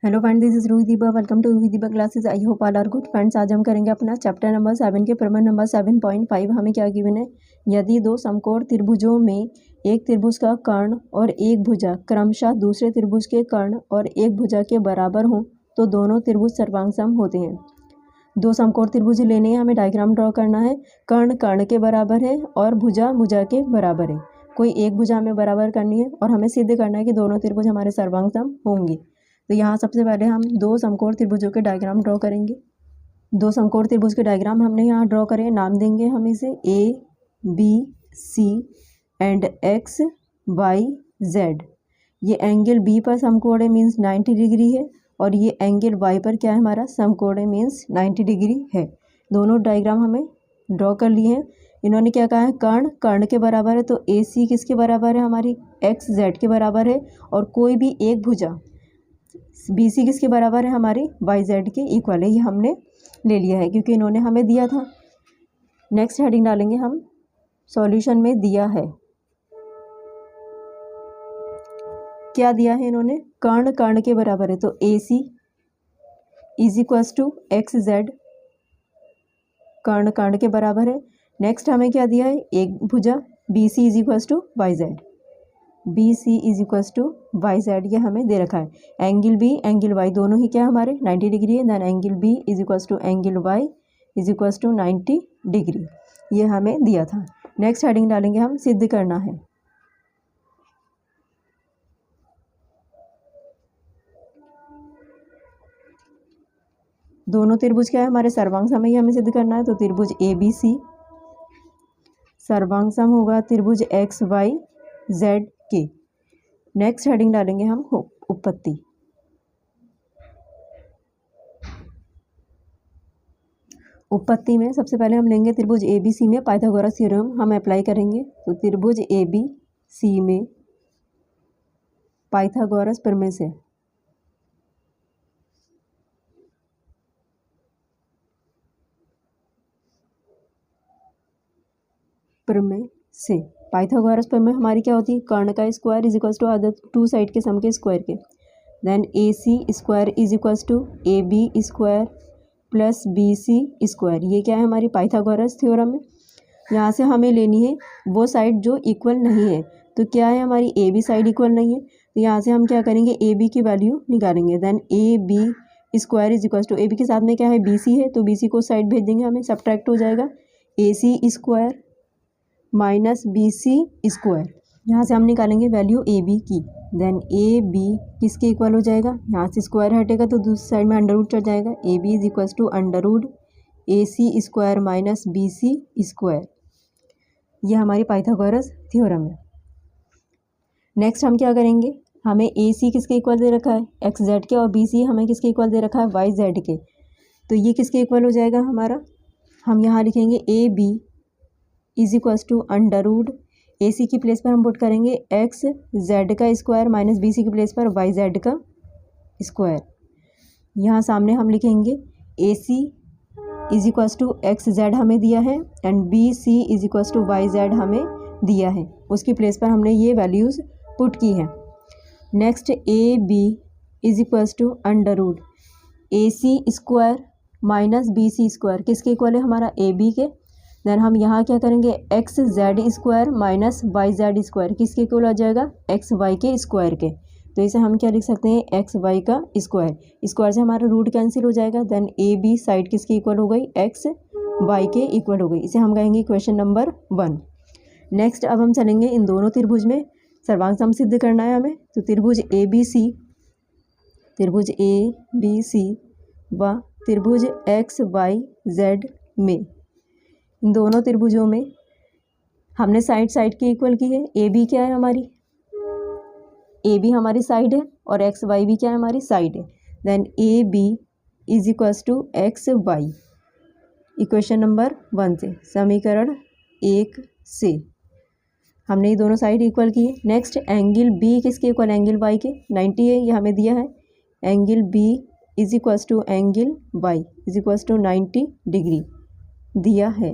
Hello friend, this is Ruhi Deepa. Welcome to Ruhi Deepa classes. I hope all are good friends. आज हम करेंगे अपना chapter number 7 के प्रमेय नंबर 7.5। हमें क्या गिवन है, यदि दो समकोण त्रिभुजों में एक त्रिभुज का कर्ण और एक भुजा क्रमशः दूसरे त्रिभुज के कर्ण और एक भुजा के बराबर हों तो दोनों त्रिभुज सर्वांग होते हैं। दो समकोण त्रिभुज लेने हैं, हमें डायग्राम ड्रॉ करना है। कर्ण कर्ण के बराबर है और भुजा भुजा के बराबर है। कोई एक भुजा हमें बराबर करनी है और हमें सिद्ध करना है कि दोनों त्रिभुज हमारे सर्वांग होंगे। तो यहाँ सबसे पहले हम दो समकोण त्रिभुजों के डायग्राम ड्रॉ करेंगे। दो समकोण त्रिभुज के डायग्राम हमने यहाँ ड्रॉ करे। नाम देंगे हम इसे ABC एंड XYZ। ये एंगल B पर समकोण है, मीन्स 90 डिग्री है, और ये एंगल Y पर क्या है, हमारा समकोण है, मीन्स 90 डिग्री है। दोनों डायग्राम हमें ड्रॉ कर लिए हैं। इन्होंने क्या कहा है, कर्ण कर्ण के बराबर है, तो AC किसके बराबर है, हमारी XZ के बराबर है। और कोई भी एक भुजा BC किसके बराबर है, हमारी YZ के इक्वल है। ये हमने ले लिया है क्योंकि इन्होंने हमें दिया था। नेक्स्ट हेडिंग डालेंगे हम, सॉल्यूशन में दिया है। क्या दिया है इन्होंने, कर्ण कर्ण के बराबर है, तो AC is equals to XZ, कर्ण कर्ण के बराबर है। नेक्स्ट हमें क्या दिया है, एक भुजा BC is equals to YZ, BC is equals to YZ, ये हमें दे रखा है। एंगल B एंगल Y दोनों ही क्या हमारे 90 डिग्री है। Then angle B is equals to angle Y is equals to 90 degree, ये हमें दिया था। नेक्स्ट हेडिंग डालेंगे हम, सिद्ध करना है। दोनों त्रिभुज क्या है, हमारे सर्वांग सम, हमें सिद्ध करना है। तो त्रिभुज ABC सर्वांग सम होगा त्रिभुज XYZ के। नेक्स्ट हेडिंग डालेंगे हम, उपपत्ति। उपपत्ति में सबसे पहले हम लेंगे त्रिभुज ABC में पाइथागोरस थ्योरम हम अप्लाई करेंगे। तो त्रिभुज ABC में पाइथागोरस प्रमेय से पाइथागोरस प्रमेय हमारी क्या होती है, कर्ण का square is equals to other two side के सम के स्क्वायर के। Then AC square is equals to AB square plus BC square. ये क्या है, हमारी पाइथागोरस थ्योरम है। यहाँ से हमें लेनी है वो साइड जो इक्वल नहीं है। तो क्या है, हमारी AB साइड इक्वल नहीं है, तो यहाँ से हम क्या करेंगे, AB की वैल्यू निकालेंगे। Then AB square is equals to, AB के साथ में क्या है, BC है, तो BC को साइड भेज देंगे, हमें सब्ट्रैक्ट हो जाएगा AC square minus BC square. यहाँ से हम निकालेंगे वैल्यू AB की। देन AB किसके इक्वल हो जाएगा, यहाँ से स्क्वायर हटेगा तो दूसरी साइड में अंडर रूट चढ़ जाएगा। AB is equals to under root AC square minus BC square. ये हमारी पाइथागोरस थ्योरम है। नेक्स्ट हम क्या करेंगे, हमें AC किसके इक्वल दे रखा है, XZ के, और BC हमें किसके इक्वल दे रखा है, YZ के। तो ये किसके इक्वल हो जाएगा हमारा, हम यहाँ लिखेंगे AB is equals to under root AC की प्लेस पर हम पुट करेंगे XZ का स्क्वायर माइनस BC की प्लेस पर YZ का स्क्वायर। यहाँ सामने हम लिखेंगे AC is equals to XZ हमें दिया है and BC is equals to YZ हमें दिया है, उसकी प्लेस पर हमने ये वैल्यूज़ पुट की हैं। Next AB is equals to under root AC square minus BC square किसके इक्वल है, हमारा AB के। देन हम यहाँ क्या करेंगे, XZ square minus YZ square किसके इक्वल हो जाएगा, XY के स्क्वायर के। तो इसे हम क्या लिख सकते हैं, XY का स्क्वायर। स्क्वायर से हमारा रूट कैंसिल हो जाएगा। देन AB साइड किसके इक्वल हो गई, XY के इक्वल हो गई। इसे हम कहेंगे क्वेश्चन नंबर 1। नेक्स्ट अब हम चलेंगे इन दोनों त्रिभुज में सर्वांग सम सिद्ध करना है हमें। तो त्रिभुज ABC व त्रिभुज XYZ में, इन दोनों त्रिभुजों में हमने साइड साइड के इक्वल की है। AB क्या है, हमारी AB हमारी साइड है और XY भी क्या है, हमारी साइड है। Then AB is equals to XY, equation number 1 से, समीकरण 1 से हमने ये दोनों साइड इक्वल की है। नेक्स्ट एंगल B किसके इक्वल, एंगल Y के, 90 है, ये हमें दिया है। Angle B is equals to angle Y is equals to 90 degree दिया है।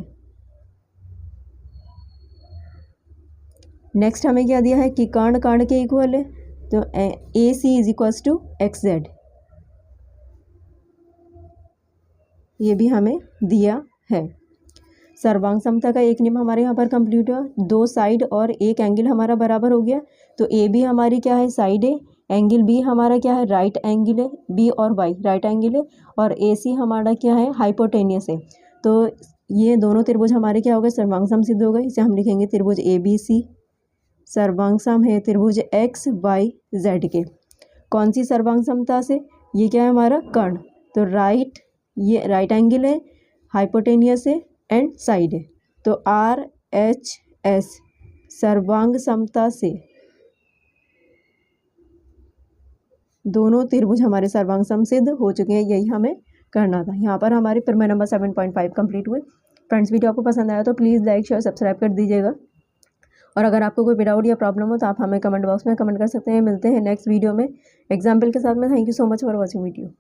नेक्स्ट हमें क्या दिया है कि कर्ण कर्ण के इक्वल है, तो AC is equals to XZ, ये भी हमें दिया है। सर्वांग समता का एक नियम हमारे यहाँ पर कंप्लीट हुआ, दो साइड और एक एंगल हमारा बराबर हो गया। तो ए बी हमारी क्या है, साइड है, एंगल बी हमारा क्या है, राइट एंगल है, बी और वाई राइट एंगल है, और ए सी हमारा क्या है, हाइपोटेनियस है। तो ये दोनों त्रिभुज हमारे क्या हो गए, सर्वांग सिद्ध हो गए। इसे हम लिखेंगे त्रिभुज ए बी सी। सर्वांग सम है त्रिभुज एक्स वाई जेड के। कौन सी सर्वांग समता से, ये क्या है हमारा कर्ण। तो राइट, ये राइट एंगल है, हाइपोटेनियस है एंड साइड है। तो आर एच एस सर्वांग समता से दोनों त्रिभुज हमारे सर्वांग सम सिद्ध हो चुके हैं, यही हमें करना था। यहाँ पर हमारे प्रमेय नंबर 7.5 कंप्लीट हुए। फ्रेंड्स, वीडियो आपको पसंद आया तो प्लीज़ लाइक शेयर सब्सक्राइब कर दीजिएगा, और अगर आपको कोई भी डाउट या प्रॉब्लम हो तो आप हमें कमेंट बॉक्स में कमेंट कर सकते हैं। मिलते हैं नेक्स्ट वीडियो में एग्जाम्पल के साथ में। Thank you so much for watching video.